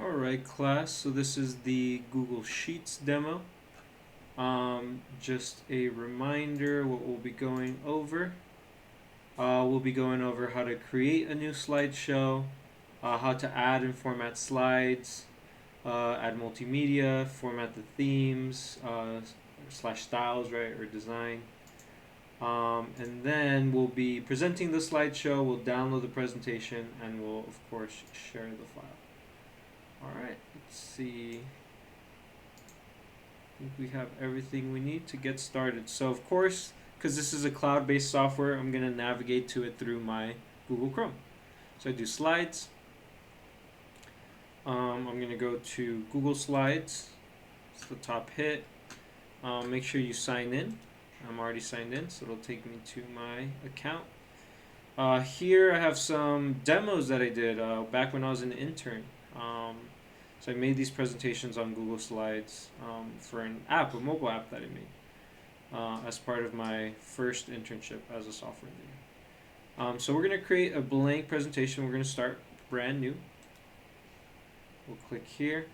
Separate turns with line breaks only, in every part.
Alright class, so this is the Google Sheets demo. Just a reminder what we'll be going over. We'll be going over how to create a new slideshow, how to add and format slides, add multimedia, format the themes, slash styles, right, or design. And then we'll be presenting the slideshow, we'll download the presentation, and we'll, of course, share the file. Alright, let's see. I think we have everything we need to get started. So of course, because this is a cloud-based software, I'm going to navigate to it through my Google Chrome. So I do slides. I'm going to go to Google Slides. It's the top hit. Make sure you sign in. I'm already signed in, so it'll take me to my account. Here I have some demos that I did back when I was an intern. So I made these presentations on Google Slides for an app, a mobile app that I made as part of my first internship as a software engineer. So we're going to create a blank presentation. We're going to start brand new. We'll click here.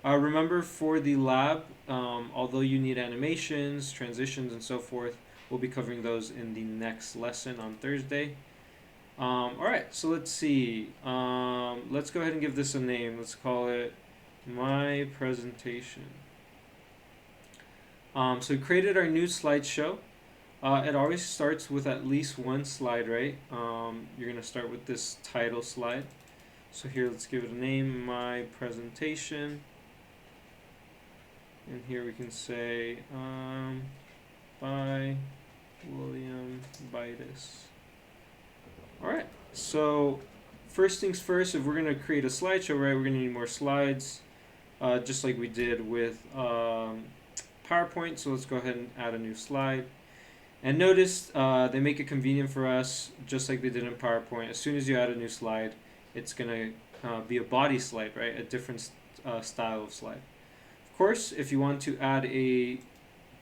Remember, for the lab, although you need animations, transitions, and so forth, we'll be covering those in the next lesson on Thursday. Alright, so let's see. Let's go ahead and give this a name. Let's call it My Presentation. So we created our new slideshow. It always starts with at least one slide, right? You're going to start with this title slide. So here, let's give it a name, My Presentation. And here we can say, by William Bitus. Alright, so first things first, if we're going to create a slideshow, right, we're going to need more slides, just like we did with PowerPoint. So let's go ahead and add a new slide. And notice they make it convenient for us, just like they did in PowerPoint. As soon as you add a new slide, it's going to be a body slide, right, a different style of slide. Of course, if you want to add a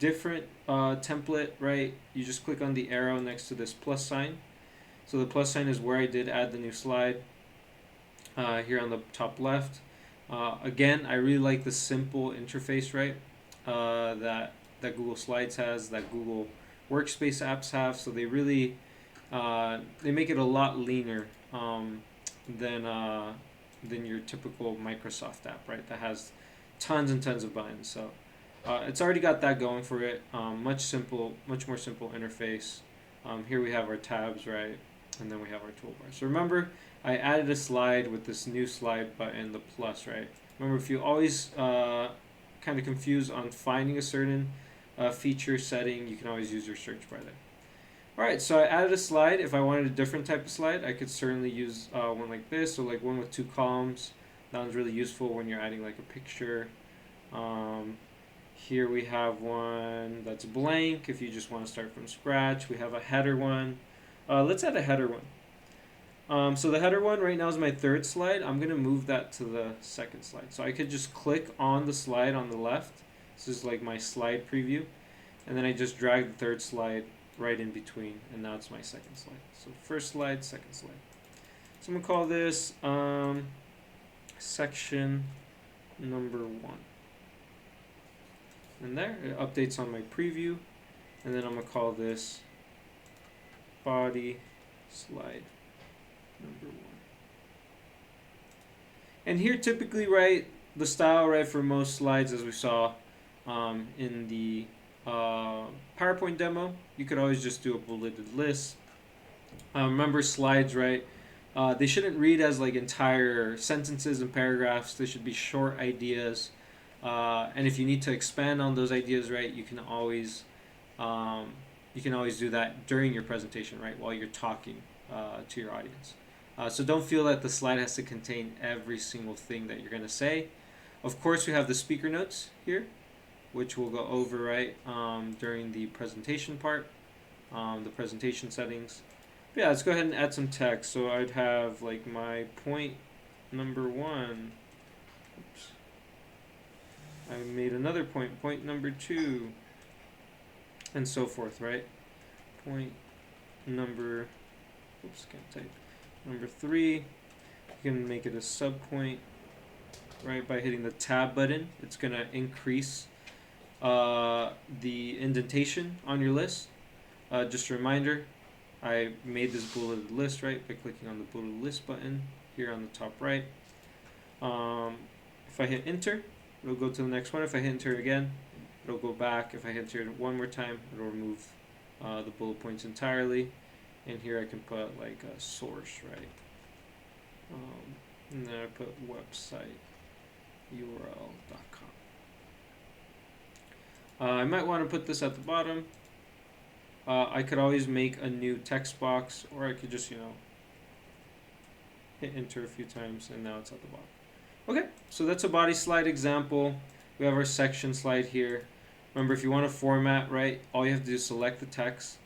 different template, right, you just click on the arrow next to this plus sign. So the plus sign is where I did add the new slide here on the top left. Again, I really like the simple interface, right, that Google Slides has, that Google Workspace apps have. So they really they make it a lot leaner than your typical Microsoft app, right, that has tons and tons of buttons. So it's already got that going for it. Much more simple interface. Here we have our tabs, right, and then we have our toolbar. So remember, I added a slide with this new slide button, the plus, right? Remember, if you always kind of confused on finding a certain feature setting, you can always use your search bar there. Alright, so I added a slide. If I wanted a different type of slide, I could certainly use one like this, or like one with 2 columns. That one's really useful when you're adding like a picture. Here we have one that's blank if you just want to start from scratch. We have a header one. Let's add a header one. So the header one right now is my 3rd slide. I'm going to move that to the 2nd slide. So I could just click on the slide on the left. This is like my slide preview. And then I just drag the 3rd slide right in between. And now it's my 2nd slide. So 1st slide, 2nd slide. So I'm going to call this section number 1. And there, it updates on my preview. And then I'm going to call this body slide number 1. And here typically, right, the style, right, for most slides, as we saw in the PowerPoint demo, you could always just do a bulleted list. Remember, slides, right, they shouldn't read as like entire sentences and paragraphs. They should be short ideas. And if you need to expand on those ideas, right, you can always do that during your presentation, right, while you're talking to your audience. So don't feel that the slide has to contain every single thing that you're going to say. Of course, we have the speaker notes here, which we'll go over, right, during the presentation part, the presentation settings. But yeah, let's go ahead and add some text. So I'd have like my point number 1. Oops. I made another point number 2, and so forth, right? Point number, oops, can't type. Number 3, you can make it a subpoint right, by hitting the tab button, it's going to increase the indentation on your list. Just a reminder, I made this bulleted list, right, by clicking on the bulleted list button here on the top right. If I hit enter, it'll go to the next one. If I hit enter again, it'll go back. If I hit enter one more time, it'll remove the bullet points entirely. And here I can put like a source, right? And then I put website url.com. I might want to put this at the bottom. I could always make a new text box, or I could just, hit enter a few times, and now it's at the bottom. Okay, so that's a body slide example. We have our section slide here. Remember, if you want to format, right, all you have to do is select the text.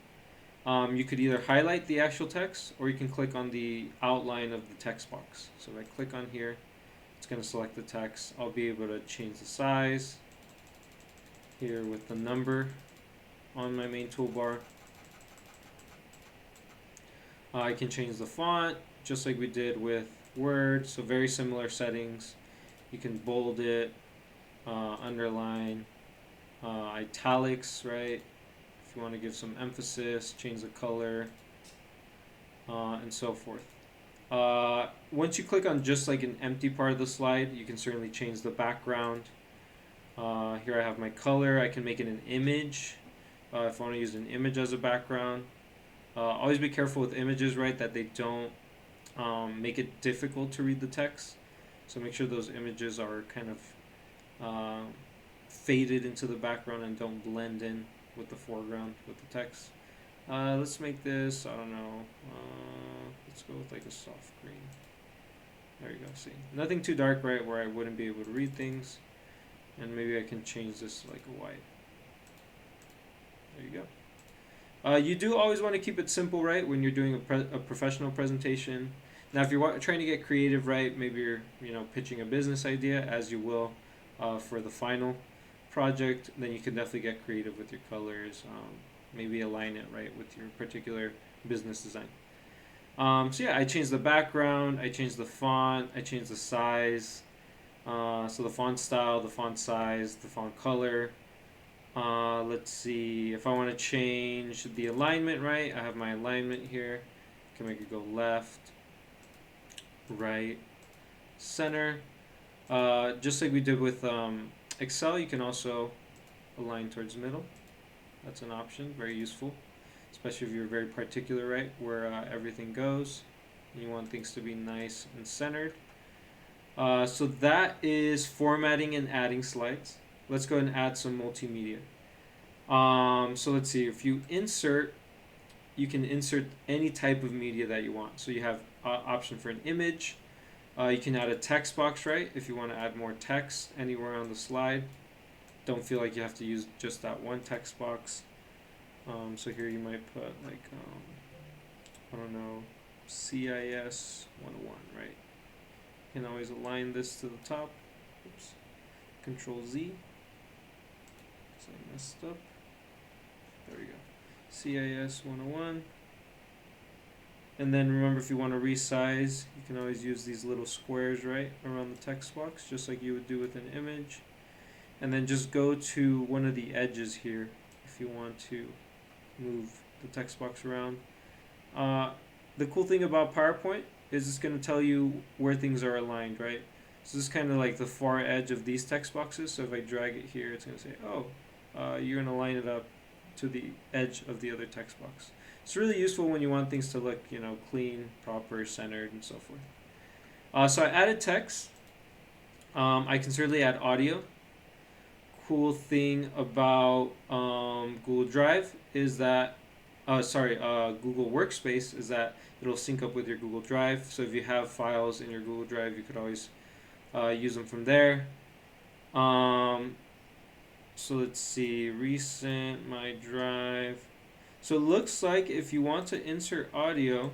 You could either highlight the actual text, or you can click on the outline of the text box. So if I click on here, it's going to select the text. I'll be able to change the size here with the number on my main toolbar. I can change the font just like we did with Word, so very similar settings. You can bold it, underline, italics, right? If you want to give some emphasis, change the color, and so forth. Once you click on just like an empty part of the slide, you can certainly change the background. Here I have my color. I can make it an image if I want to use an image as a background. Always be careful with images, right, that they don't make it difficult to read the text. So make sure those images are kind of faded into the background and don't blend in with the foreground with the text. Let's make this, I don't know, let's go with like a soft green. There you go, see. Nothing too dark, right, where I wouldn't be able to read things. And maybe I can change this to like a white. There you go. You do always want to keep it simple, right, when you're doing a professional presentation. Now, if you're trying to get creative, right, maybe you're pitching a business idea, as you will for the final project, then you can definitely get creative with your colors. Maybe align it, right, with your particular business design. So yeah, I changed the background, I changed the font, I changed the size. So the font style, the font size, the font color. Let's see, if I want to change the alignment, right, I have my alignment here. I can make it go left, right, center. Just like we did with Excel, you can also align towards middle. That's an option, very useful, especially if you're very particular, right, where everything goes. And you want things to be nice and centered. So that is formatting and adding slides. Let's go ahead and add some multimedia. So let's see, if you insert, you can insert any type of media that you want. So you have option for an image. You can add a text box, right, if you want to add more text anywhere on the slide. Don't feel like you have to use just that one text box. So here you might put like, I don't know, CIS 101, right? You can always align this to the top. Oops. Control Z. So I messed up. There we go. CIS 101. And then remember, if you want to resize, you can always use these little squares, right, around the text box, just like you would do with an image. And then just go to one of the edges here if you want to move the text box around. The cool thing about PowerPoint is it's going to tell you where things are aligned, right? So this is kind of like the far edge of these text boxes. So if I drag it here, it's going to say, oh, you're going to line it up to the edge of the other text box. It's really useful when you want things to look, clean, proper, centered, and so forth. So I added text. I can certainly add audio. Cool thing about Google Drive is that, Google Workspace is that it'll sync up with your Google Drive. So if you have files in your Google Drive, you could always use them from there. So let's see, recent, my drive. So it looks like if you want to insert audio,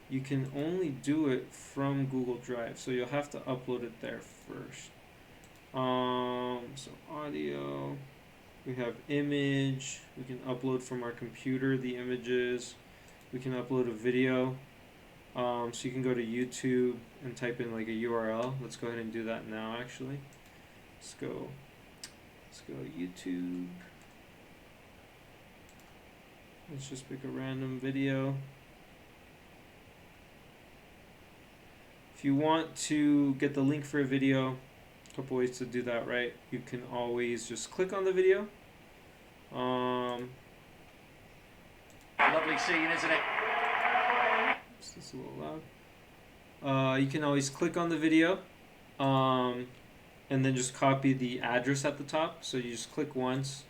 you can only do it from Google Drive. So you'll have to upload it there first. So audio, we have image, we can upload from our computer the images, we can upload a video. So you can go to YouTube and type in like a URL. Let's go ahead and do that now actually. Let's go YouTube. Let's just pick a random video. If you want to get the link for a video, a couple ways to do that, right? You can always just click on the video.
Lovely scene, isn't it?
Is this a little loud? You can always click on the video, and then just copy the address at the top. So you just click once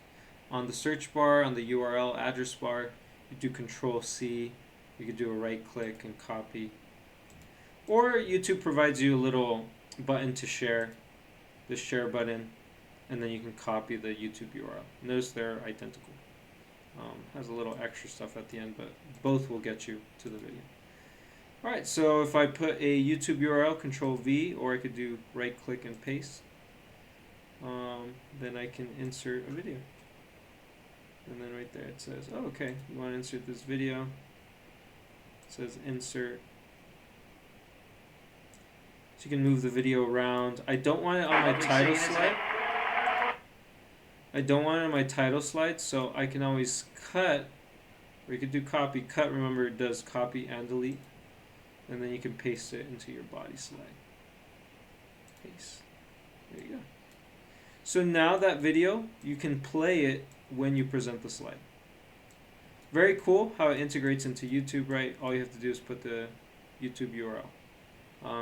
on the search bar, on the URL address bar. You do Control C. You could do a right click and copy. Or YouTube provides you a little button to share, the share button, and then you can copy the YouTube URL. Notice they're identical. Has a little extra stuff at the end, but both will get you to the video. Alright, so if I put a YouTube URL, Control V, or I could do right click and paste, then I can insert a video. And then right there it says, oh, okay, you want to insert this video. It says insert. So you can move the video around. I don't want it on my title slide. I don't want it on my title slide, so I can always cut, or you could do copy. Cut, remember, it does copy and delete. And then you can paste it into your body slide. Paste. There you go. So now that video, you can play it when you present the slide. Very cool how it integrates into YouTube, right? All you have to do is put the YouTube URL.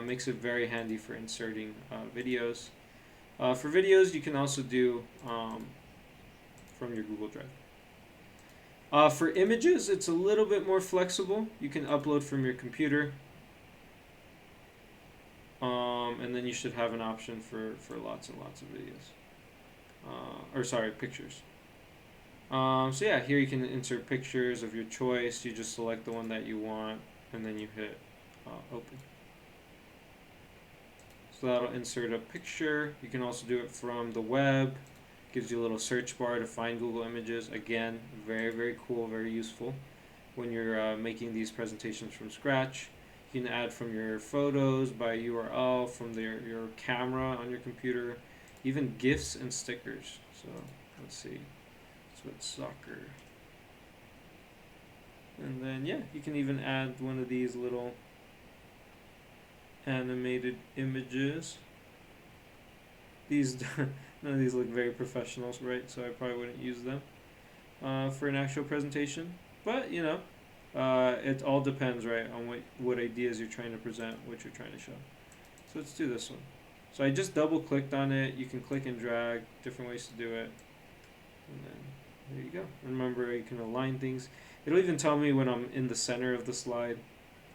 Makes it very handy for inserting videos. For videos, you can also do from your Google Drive. For images, it's a little bit more flexible. You can upload from your computer. And then you should have an option for lots and lots of videos. Pictures. So yeah, here you can insert pictures of your choice. You just select the one that you want, and then you hit open. So that'll insert a picture. You can also do it from the web. Gives you a little search bar to find Google Images. Again, very, very cool, very useful when you're making these presentations from scratch. You can add from your photos by URL, from your camera on your computer, even GIFs and stickers. So let's see. Let's put soccer. And then, yeah, you can even add one of these little animated images. These none of these look very professional, right? So I probably wouldn't use them for an actual presentation. But you know, it all depends, right, on what ideas you're trying to present, what you're trying to show. So let's do this one. So I just double clicked on it. You can click and drag, different ways to do it. And then there you go. Remember, you can align things. It'll even tell me when I'm in the center of the slide.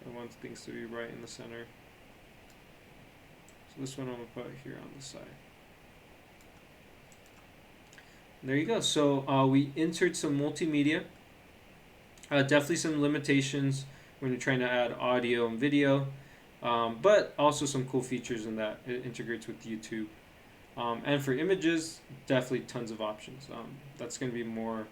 I want things to be right in the center. So this one I'm going to put here on the side. There you go. So we insert some multimedia. Definitely some limitations when you're trying to add audio and video, but also some cool features in that it integrates with YouTube. And for images, definitely tons of options. That's going to be more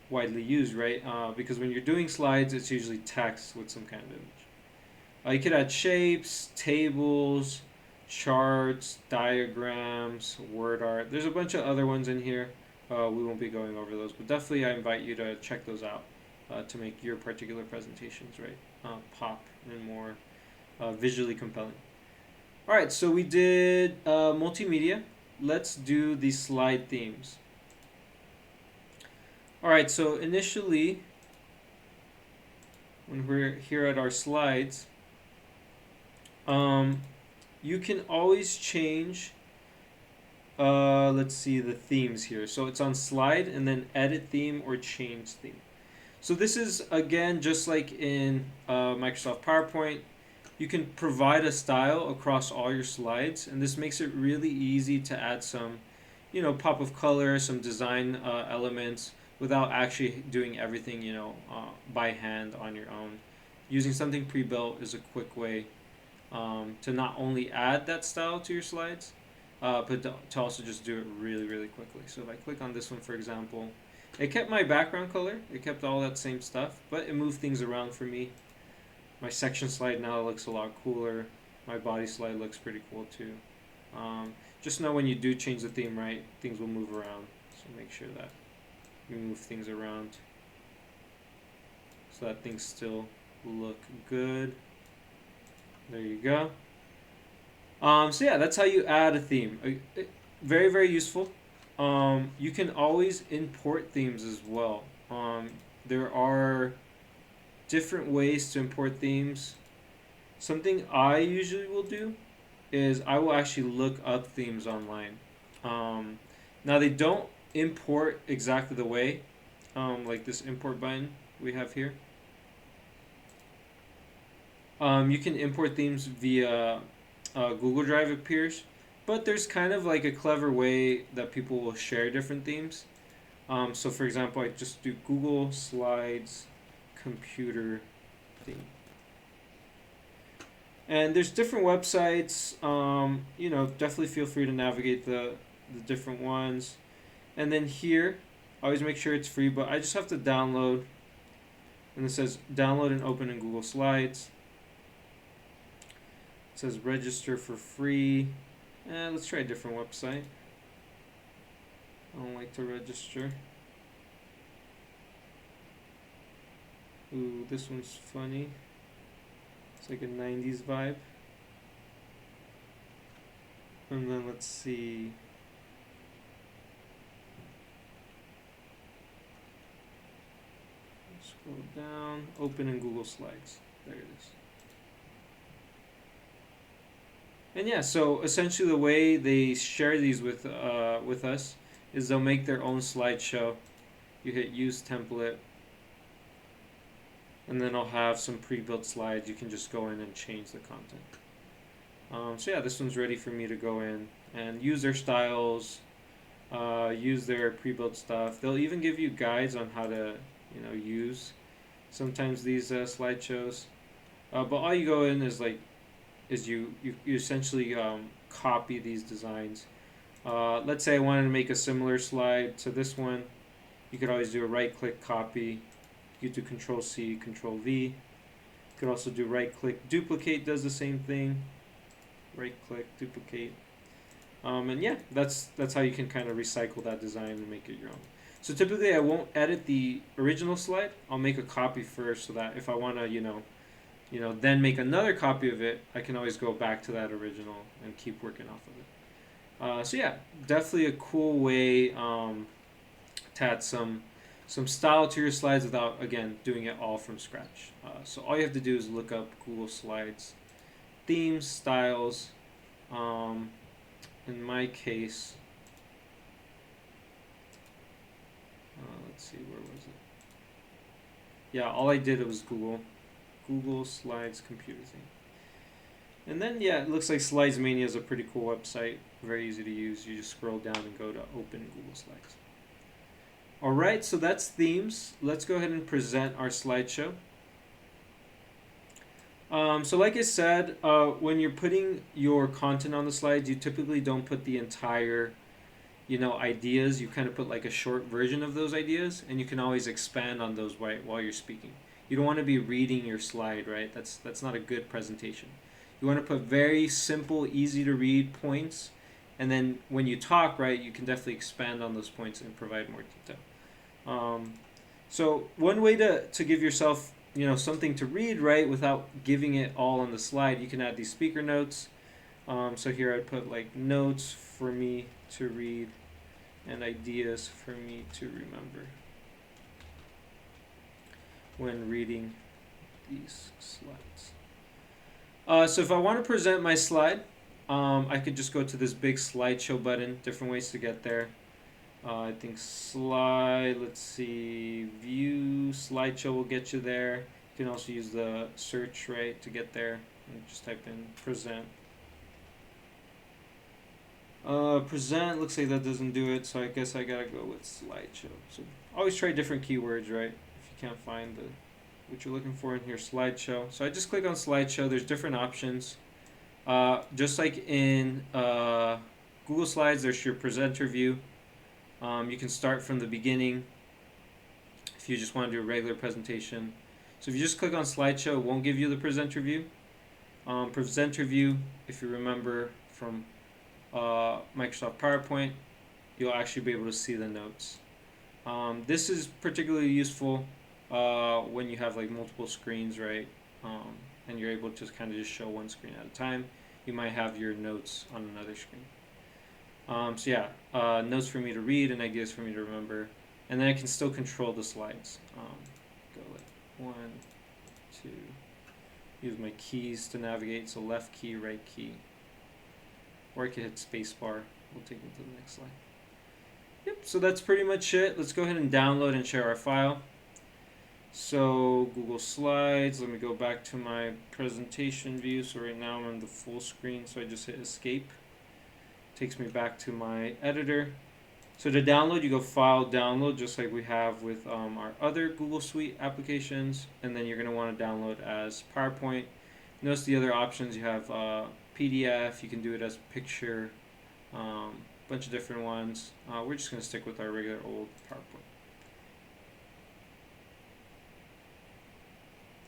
widely used, right? Because when you're doing slides, it's usually text with some kind of image. You could add shapes, tables, charts, diagrams, word art. There's a bunch of other ones in here. We won't be going over those, but definitely I invite you to check those out to make your particular presentations, right, pop and more visually compelling. All right, so we did multimedia. Let's do the slide themes. All right, so initially, when we're here at our slides, you can always change, let's see, the themes here. So it's on slide and then edit theme or change theme. So this is, again, just like in Microsoft PowerPoint, you can provide a style across all your slides, and this makes it really easy to add some, you know, pop of color, some design elements without actually doing everything, you know, by hand on your own. Using something pre-built is a quick way to not only add that style to your slides, but to also just do it really, really quickly. So if I click on this one, for example, it kept my background color, it kept all that same stuff, but it moved things around for me. My section slide now looks a lot cooler. My body slide looks pretty cool too. Just know when you do change the theme, right, things will move around. So make sure that you move things around so that things still look good. There you go. So yeah, that's how you add a theme. Very, very useful. You can always import themes as well. There are different ways to import themes. Something I usually will do is I will actually look up themes online. Now they don't import exactly the way, like this import button we have here. You can import themes via Google Drive appears, but there's kind of like a clever way that people will share different themes. So for example, I just do Google Slides computer theme. And there's different websites. Definitely feel free to navigate the different ones. And then here, always make sure it's free, but I just have to download. And it says download and open in Google Slides. It says register for free. Let's try a different website. I don't like to register. Ooh, this one's funny. It's like a 90s vibe. And then let's see. Scroll down, open in Google Slides. There it is. And yeah, so essentially the way they share these with us is they'll make their own slideshow. You hit use template, and then I'll have some pre-built slides. You can just go in and change the content. So yeah, this one's ready for me to go in and use their styles, use their pre-built stuff. They'll even give you guides on how to, use sometimes these slideshows. But all you go in is you essentially copy these designs. Let's say I wanted to make a similar slide to this one. You could always do a right-click copy. You could do Control-C, Control-V. You could also do right-click duplicate, does the same thing. Right-click duplicate. And yeah, that's how you can kind of recycle that design and make it your own. So typically I won't edit the original slide. I'll make a copy first so that if I want to, then make another copy of it, I can always go back to that original and keep working off of it. So yeah, definitely a cool way to add some style to your slides without, again, doing it all from scratch. So all you have to do is look up Google Slides, themes, styles. In my case, let's see, where was it? Yeah, all I did was Google Slides computer thing. And then, yeah, it looks like Slides Mania is a pretty cool website. Very easy to use. You just scroll down and go to open Google Slides. Alright, so that's themes. Let's go ahead and present our slideshow. So like I said, when you're putting your content on the slides, you typically don't put the entire, ideas. You kind of put like a short version of those ideas, and you can always expand on those while you're speaking. You don't want to be reading your slide, right? That's not a good presentation. You want to put very simple, easy to read points, and then when you talk, right, you can definitely expand on those points and provide more detail. So one way to give yourself something to read, right, without giving it all on the slide, you can add these speaker notes. So here I'd put like notes for me to read and ideas for me to remember when reading these slides. So if I want to present my slide, I could just go to this big slideshow button, different ways to get there. I think let's see, view slideshow will get you there. You can also use the search, right, to get there. And just type in present. Present looks like that doesn't do it, so I guess I gotta go with slideshow. So always try different keywords, right? If you can't find what you're looking for in here, slideshow. So I just click on slideshow. There's different options. Just like in Google Slides, there's your presenter view. You can start from the beginning if you just want to do a regular presentation. So if you just click on slideshow, it won't give you the presenter view. Presenter view, if you remember from Microsoft PowerPoint, you'll actually be able to see the notes. This is particularly useful when you have like multiple screens, right? And you're able to kind of just show one screen at a time. You might have your notes on another screen. So yeah, notes for me to read and ideas for me to remember, and then I can still control the slides. Go like 1, 2. Use my keys to navigate. So left key, right key, or I can hit spacebar. We'll take it to the next slide. Yep. So that's pretty much it. Let's go ahead and download and share our file. So Google Slides. Let me go back to my presentation view. So right now I'm on the full screen. So I just hit escape. Takes me back to my editor. So to download, you go File, Download, just like we have with our other Google Suite applications, and then you're going to want to download as PowerPoint. Notice the other options. You have PDF. You can do it as picture. Bunch of different ones. We're just going to stick with our regular old PowerPoint.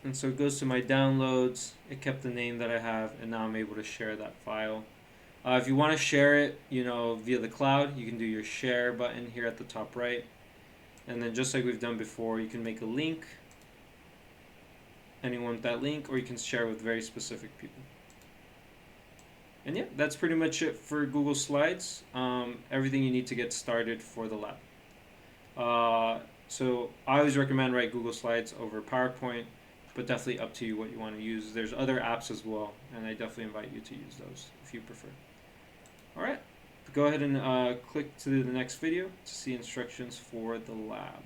And so it goes to my downloads. It kept the name that I have, and now I'm able to share that file. If you want to share it, via the cloud, you can do your share button here at the top right. And then just like we've done before, you can make a link. Anyone with that link, or you can share with very specific people. And yeah, that's pretty much it for Google Slides. Everything you need to get started for the lab. So I always recommend Google Slides over PowerPoint, but definitely up to you what you want to use. There's other apps as well, and I definitely invite you to use those if you prefer. Alright, go ahead and click to the next video to see instructions for the lab.